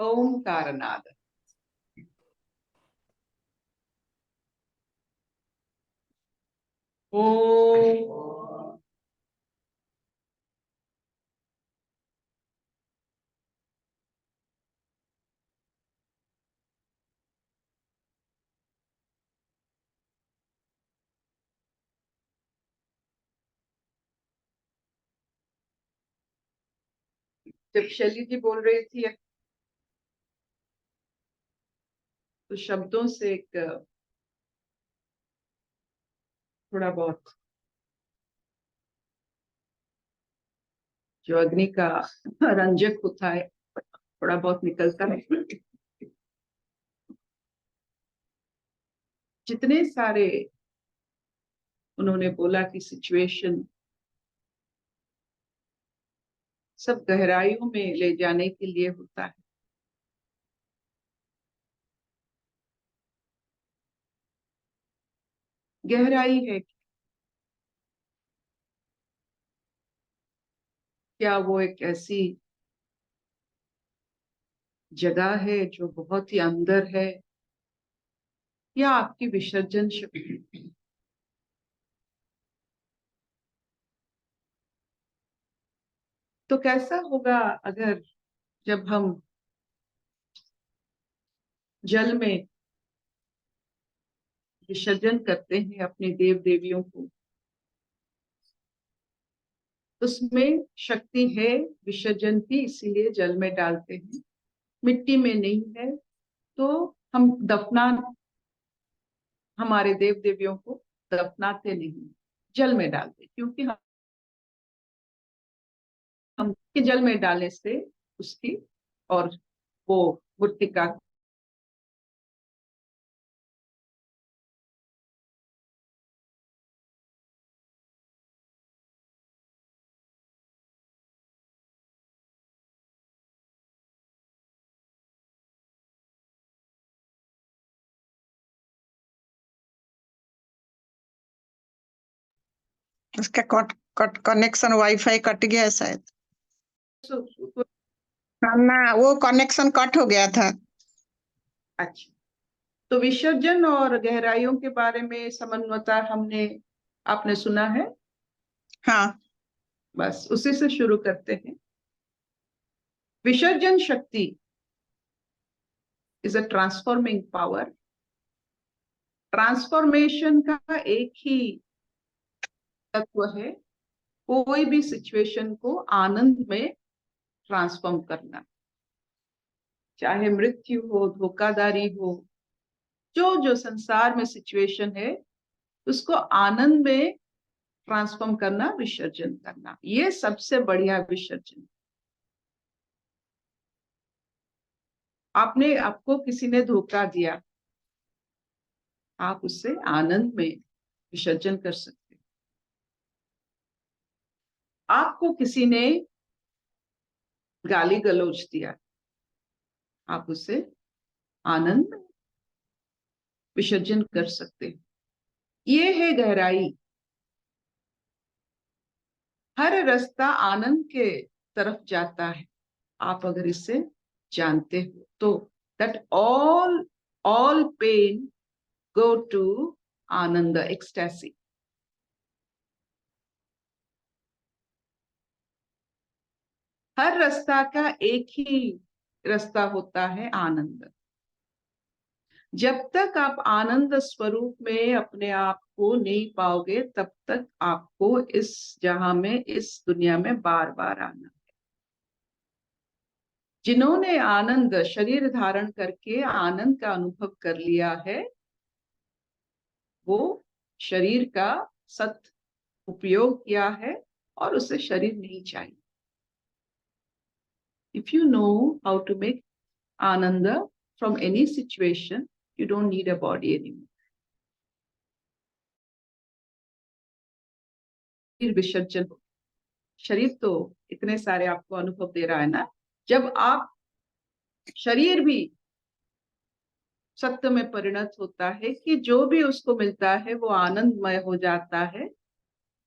ओंकारनाद। ओम। जब शैली जी बोल रही थी तो शब्दों से एक थोड़ा बहुत जो अग्नि का रंजक होता है थोड़ा बहुत निकलता है। जितने सारे उन्होंने बोला कि सिचुएशन सब गहराइयों में ले जाने के लिए होता है। गहराई है क्या वो एक ऐसी जगह है जो बहुत ही अंदर है, या आपकी विसर्जन शक्ति? तो कैसा होगा अगर जब हम जल में विसर्जन करते हैं अपने देव देवियों को, उसमें शक्ति है विसर्जन की, इसीलिए जल में डालते हैं। मिट्टी में नहीं है तो हम हमारे देव देवियों को दफनाते नहीं, जल में डालते, क्योंकि हम के जल में डालने से उसकी और वो मूर्तिका उसका कनेक्शन वाईफाई कट गया है शायद। ना वो कनेक्शन कट हो गया था। अच्छा, तो विसर्जन और गहराइयों के बारे में समन्वयता आपने सुना है? हाँ, बस उसी से शुरू करते हैं। विसर्जन शक्ति is a transforming power. Transformation का एक ही तत्व है, कोई भी सिचुएशन को आनंद में ट्रांसफॉर्म करना, चाहे मृत्यु हो, धोखाधड़ी हो, जो जो संसार में सिचुएशन है उसको आनंद में ट्रांसफॉर्म करना, विसर्जन करना, ये सबसे बढ़िया विसर्जन। आपको किसी ने धोखा दिया, आप उससे आनंद में विसर्जन कर सकते हैं। आपको किसी ने गाली गलौज दिया, आप उसे आनंद में विसर्जन कर सकते हैं। ये है गहराई। हर रास्ता आनंद के तरफ जाता है, आप अगर इसे जानते हो तो। That all pain go to आनंद, एक्सटेसी। हर रास्ता का एक ही रास्ता होता है, आनंद। जब तक आप आनंद स्वरूप में अपने आप को नहीं पाओगे तब तक आपको इस जहां में, इस दुनिया में बार बार आना है। जिन्होंने आनंद शरीर धारण करके आनंद का अनुभव कर लिया है, वो शरीर का सत उपयोग किया है और उसे शरीर नहीं चाहिए। If you know how to make anand from any situation, you don't need a body anymore. फिर विसर्जन हो, शरीर तो इतने सारे आपको अनुभव दे रहा है ना, जब आप शरीर भी सत्य में परिणत होता है कि जो भी उसको मिलता है वो आनंदमय हो जाता है,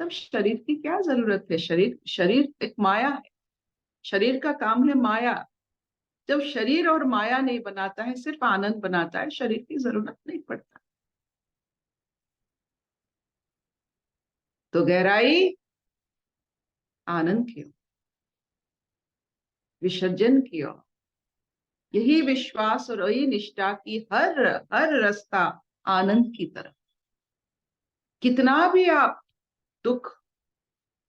तब शरीर की क्या जरूरत है? शरीर एक माया है, शरीर का काम है माया। जब शरीर और माया नहीं बनाता है, सिर्फ आनंद बनाता है, शरीर की जरूरत नहीं पड़ता। तो गहराई आनंद की ओर, विसर्जन की ओर, यही विश्वास और यही निष्ठा की हर हर रास्ता आनंद की तरफ। कितना भी आप दुख,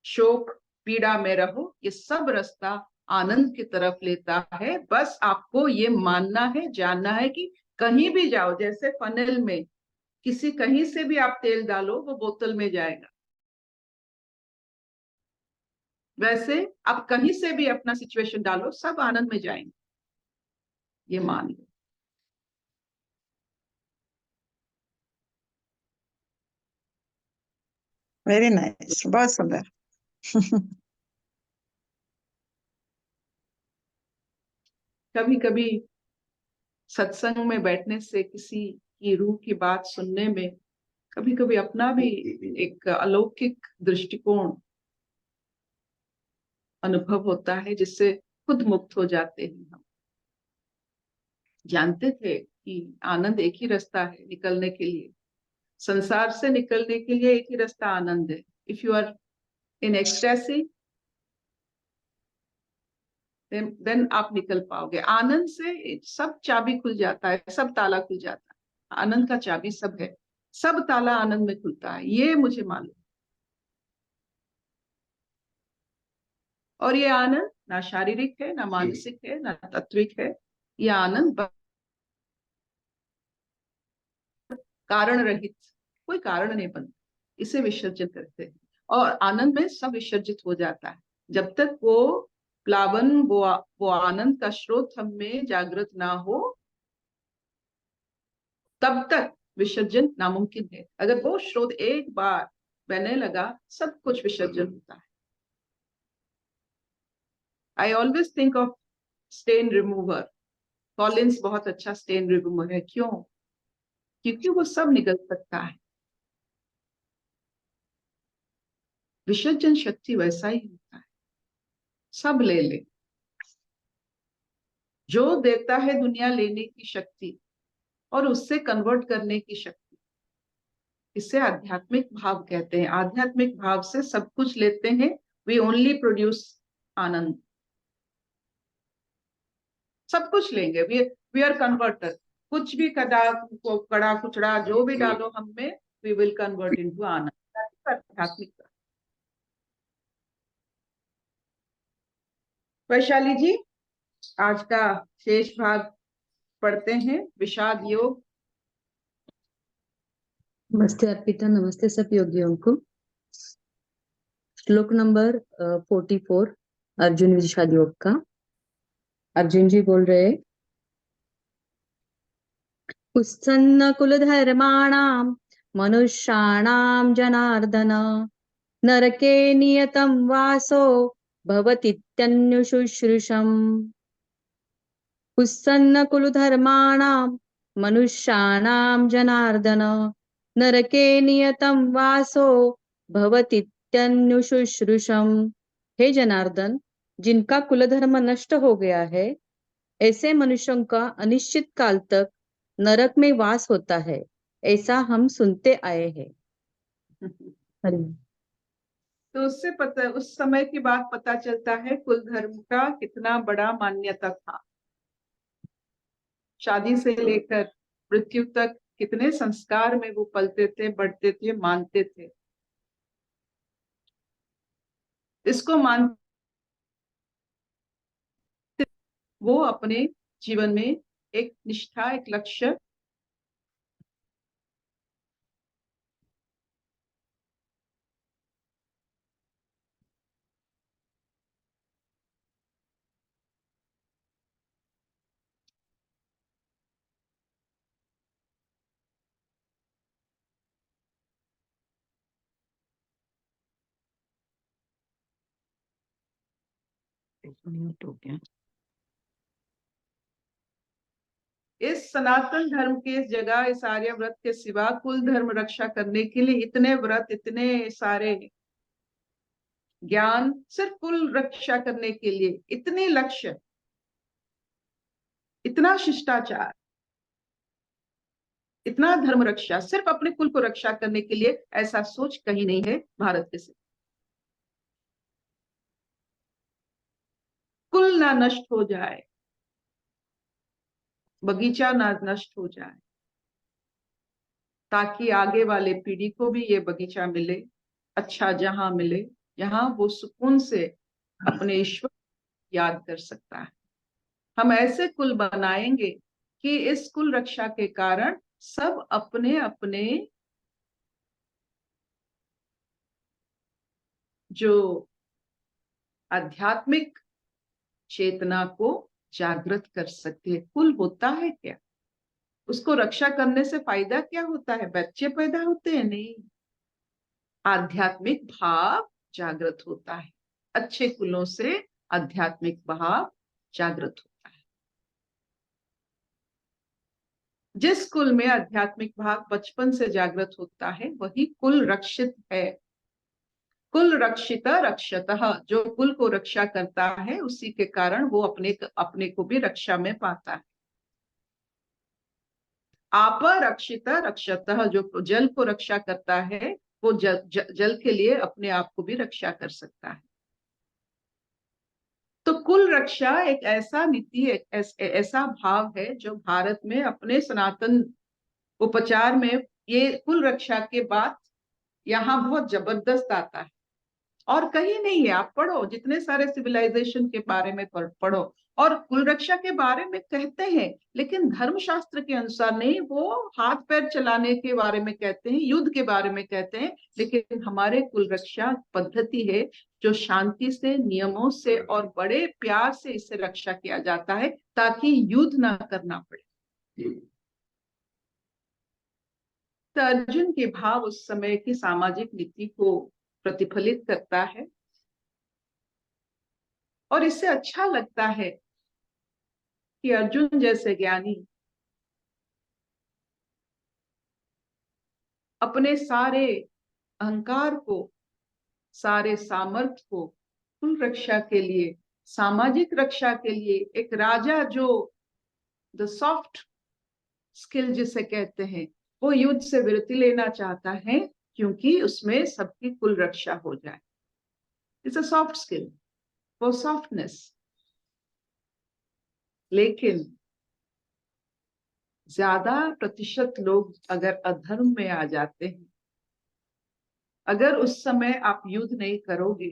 शोक, पीड़ा में रहो, ये सब रास्ता आनंद की तरफ लेता है। बस आपको ये मानना है, जानना है कि कहीं भी जाओ, जैसे फनल में किसी कहीं से भी आप तेल डालो वो बोतल में जाएगा, वैसे आप कहीं से भी अपना सिचुएशन डालो, सब आनंद में जाएंगे, ये मान लो। वेरी नाइस, बहुत सुंदर। कभी कभी सत्संग में बैठने से, किसी की रूह की बात सुनने में, कभी कभी अपना भी एक अलौकिक दृष्टिकोण अनुभव होता है, जिससे खुद मुक्त हो जाते हैं हम। जानते थे कि आनंद एक ही रास्ता है निकलने के लिए, संसार से निकलने के लिए एक ही रास्ता आनंद है। If you are in ecstasy, then आप निकल पाओगे। आनंद से सब चाबी खुल जाता है, सब ताला खुल जाता है। आनंद का चाबी सब है, सब ताला आनंद में खुलता है, ये मुझे मालूम। और ये आनंद ना शारीरिक है, ना मानसिक है, ना तात्विक है। ये आनंद कारण रहित, कोई कारण नहीं बनता, इसे विसर्जन करते हैं और आनंद में सब विसर्जित हो जाता है। जब तक वो प्लावन, वो आनंद का स्रोत हम में जागृत ना हो, तब तक विसर्जन नामुमकिन है। अगर वो स्रोत एक बार बहने लगा, सब कुछ विसर्जन होता है। I always think of stain remover. Collins बहुत अच्छा स्टेन रिमूवर है। क्यों? क्योंकि वो सब निकल सकता है। विसर्जन शक्ति वैसा ही होता है, सब ले ले। जो देता है दुनिया लेने की शक्ति और उससे कन्वर्ट करने की शक्ति, इसे आध्यात्मिक भाव कहते हैं। आध्यात्मिक भाव से सब कुछ लेते हैं। वी ओनली प्रोड्यूस आनंद। सब कुछ लेंगे, वी आर कन्वर्टर। कुछ भी कड़ा कुचड़ा जो भी डालो हम में, वी विल कन्वर्ट इनटू आनंद। आध्यात्मिक। वैशाली जी, आज का शेष भाग पढ़ते हैं, विषाद योग। नमस्ते अर्पिता, नमस्ते सब योगियों को। श्लोक नंबर 44 अर्जुन विषाद योग का। अर्जुन जी बोल रहे, उत्सन्न कुलधर्माणाम मनुष्याणाम जनार्दन नरके नियतं वासो भवतीत्यन्युशुश्रूषम्। उत्सन्न कुलधर्माणाम मनुष्याणाम जनार्दन नरके नियतं वासो भवतीत्यन्युशुश्रूषम्। हे जनार्दन, जिनका कुलधर्म नष्ट हो गया है, ऐसे मनुष्यों का अनिश्चित काल तक नरक में वास होता है, ऐसा हम सुनते आए हैं। हरि। तो उससे पता, उस समय की बात पता चलता है कुल धर्म का कितना बड़ा मान्यता था। शादी से लेकर मृत्यु तक कितने संस्कार में वो पलते थे, बढ़ते थे, मानते थे। इसको मान वो अपने जीवन में एक निष्ठा, एक लक्ष्य हो गया। इस सनातन धर्म के इस जगह, इस आर्य व्रत के सिवा कुल धर्म रक्षा करने के लिए इतने व्रत, इतने सारे ज्ञान, सिर्फ कुल रक्षा करने के लिए इतने लक्ष्य। इतना शिष्टाचार, इतना धर्म रक्षा, सिर्फ अपने कुल को रक्षा करने के लिए, ऐसा सोच कहीं नहीं है भारत के से। कुल ना नष्ट हो जाए, बगीचा ना नष्ट हो जाए, ताकि आगे वाले पीढ़ी को भी ये बगीचा मिले, अच्छा जहां मिले, जहां वो सुकून से अपने ईश्वर याद कर सकता है। हम ऐसे कुल बनाएंगे कि इस कुल रक्षा के कारण सब अपने अपने जो आध्यात्मिक चेतना को जागृत कर सकते हैं। कुल होता है क्या? उसको रक्षा करने से फायदा क्या होता है? बच्चे पैदा होते हैं? नहीं, आध्यात्मिक भाव जागृत होता है। अच्छे कुलों से आध्यात्मिक भाव जागृत होता है। जिस कुल में आध्यात्मिक भाव बचपन से जागृत होता है वही कुल रक्षित है। कुल रक्षित रक्षतः, जो कुल को रक्षा करता है उसी के कारण वो अपने अपने को भी रक्षा में पाता है। आप रक्षित रक्षतः, जो जल को रक्षा करता है वो जल के लिए अपने आप को भी रक्षा कर सकता है। तो कुल रक्षा एक ऐसा नीति, ऐसा भाव है जो भारत में अपने सनातन उपचार में, ये कुल रक्षा के बाद यहाँ बहुत जबरदस्त आता है और कहीं नहीं है। आप पढ़ो, जितने सारे सिविलाइजेशन के बारे में पढ़ो, और कुल रक्षा के बारे में कहते हैं, लेकिन धर्मशास्त्र के अनुसार नहीं। वो हाथ पैर चलाने के बारे में कहते हैं, युद्ध के बारे में कहते हैं, लेकिन हमारे कुल रक्षा पद्धति है जो शांति से, नियमों से और बड़े प्यार से इसे रक्षा किया जाता है, ताकि युद्ध ना करना पड़े। तो अर्जुन के भाव उस समय की सामाजिक नीति को प्रतिफलित करता है और इससे अच्छा लगता है कि अर्जुन जैसे ज्ञानी अपने सारे अहंकार को, सारे सामर्थ्य को कुल रक्षा के लिए, सामाजिक रक्षा के लिए, एक राजा जो द सॉफ्ट स्किल जिसे कहते हैं, वो युद्ध से विरति लेना चाहता है क्योंकि उसमें सबकी कुल रक्षा हो जाए। इट्स अ सॉफ्ट स्किल, वो सॉफ्टनेस। लेकिन ज्यादा प्रतिशत लोग अगर अधर्म में आ जाते हैं, अगर उस समय आप युद्ध नहीं करोगे,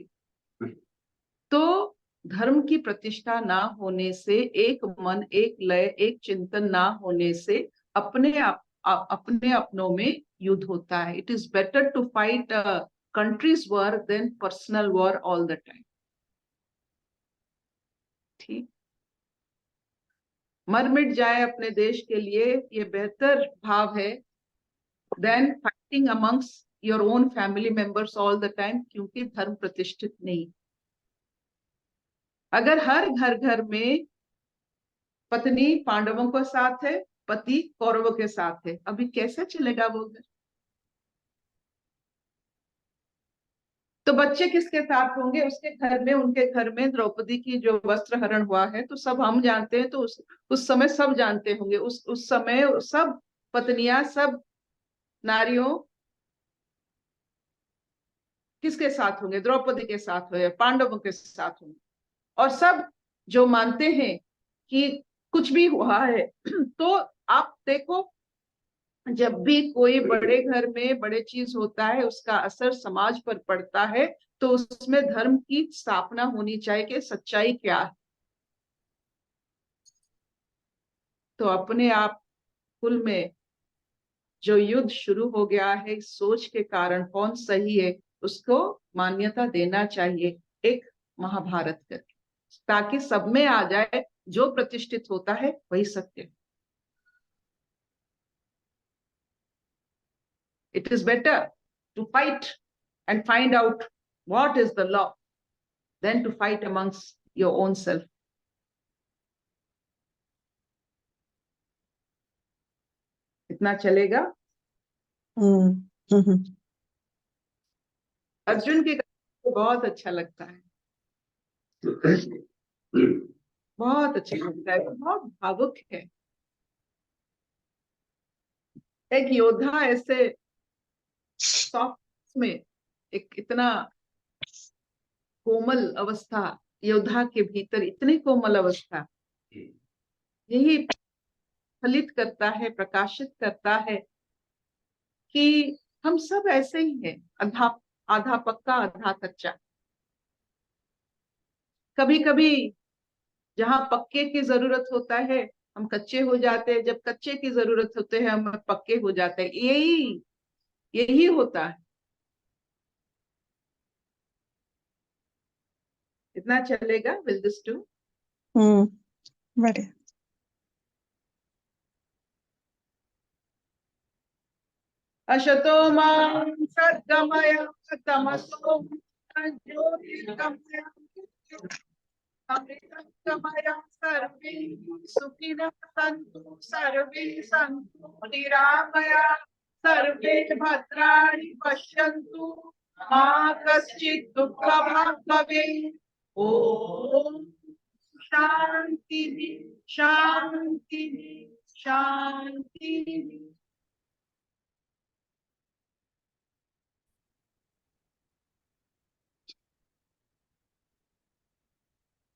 तो धर्म की प्रतिष्ठा ना होने से, एक मन, एक लय, एक चिंतन ना होने से अपने अपने अपनों में युद्ध होता है। It is better to fight countries war than personal war all the time. ठीक, मर मिट जाए अपने देश के लिए, ये बेहतर भाव है than fighting amongst your own family members all the time, क्योंकि धर्म प्रतिष्ठित नहीं। अगर हर घर घर में पत्नी पांडवों के साथ है, पति कौरवों के साथ है, अभी कैसे चलेगा वो घर? तो बच्चे किसके साथ होंगे? उसके घर में, उनके घर में द्रौपदी की जो वस्त्र हरण हुआ है, तो सब हम जानते हैं, तो उस समय सब जानते होंगे, उस समय सब पत्नियां, सब नारियों किसके साथ होंगे? द्रौपदी के साथ होंगे, पांडवों के साथ होंगे। और सब जो मानते हैं कि कुछ भी हुआ है तो आप देखो, जब भी कोई बड़े घर में बड़े चीज होता है, उसका असर समाज पर पड़ता है, तो उसमें धर्म की स्थापना होनी चाहिए कि सच्चाई क्या है। तो अपने आप कुल में जो युद्ध शुरू हो गया है, इस सोच के कारण कौन सही है उसको मान्यता देना चाहिए, एक महाभारत करके, ताकि सब में आ जाए जो प्रतिष्ठित होता है वही सत्य है। It is better to fight and find out what is the law than to fight amongst your own self. इतना चलेगा? अर्जुन के को बहुत अच्छा लगता है। बहुत अच्छी कविता है, बहुत भावुक है। एक योद्धा ऐसे सॉफ्ट में, एक इतना कोमल अवस्था, योद्धा के भीतर इतनी कोमल अवस्था, यही फलित करता है, प्रकाशित करता है कि हम सब ऐसे ही हैं, आधा आधा पक्का आधा कच्चा। कभी कभी जहां पक्के की जरूरत होता है हम कच्चे हो जाते हैं, जब कच्चे की जरूरत होते हैं हम पक्के हो जाते हैं। यही यही होता है। इतना चलेगा? Will this do? बढ़िया। अशतो मां सद्गमय तमसो मा ज्योतिर्गमय अमृतंगमय सर्वे सुखिनः सन्तु सर्वे सन्तु निरामया सर्वे भद्राणि पश्यन्तु मा कश्चित् दुःखभाग् भवेत्। ओम शांति शांति शांति।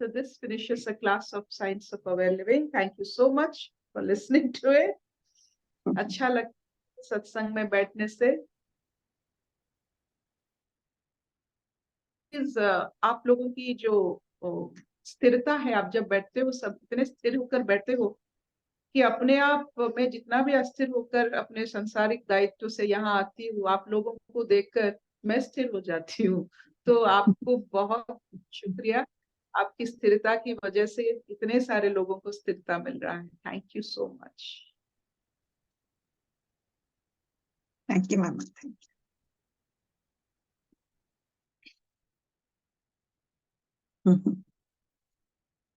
So this finishes a class of Science of Aware Living. Thank you so much for listening to it. अच्छा लगता है सत्संग में बैठने से। आप लोगों की जो स्थिरता है, आप जब बैठते हो सब इतने स्थिर होकर बैठते हो कि अपने आप में जितना भी अस्थिर होकर अपने सांसारिक दायित्व से यहाँ आती हूँ, आप लोगों को देखकर मैं स्थिर हो जाती हूँ। तो आपको बहुत शुक्रिया, आपकी स्थिरता की वजह से इतने सारे लोगों को स्थिरता मिल रहा है। Thank you so much. Thank you ma'am, thank you.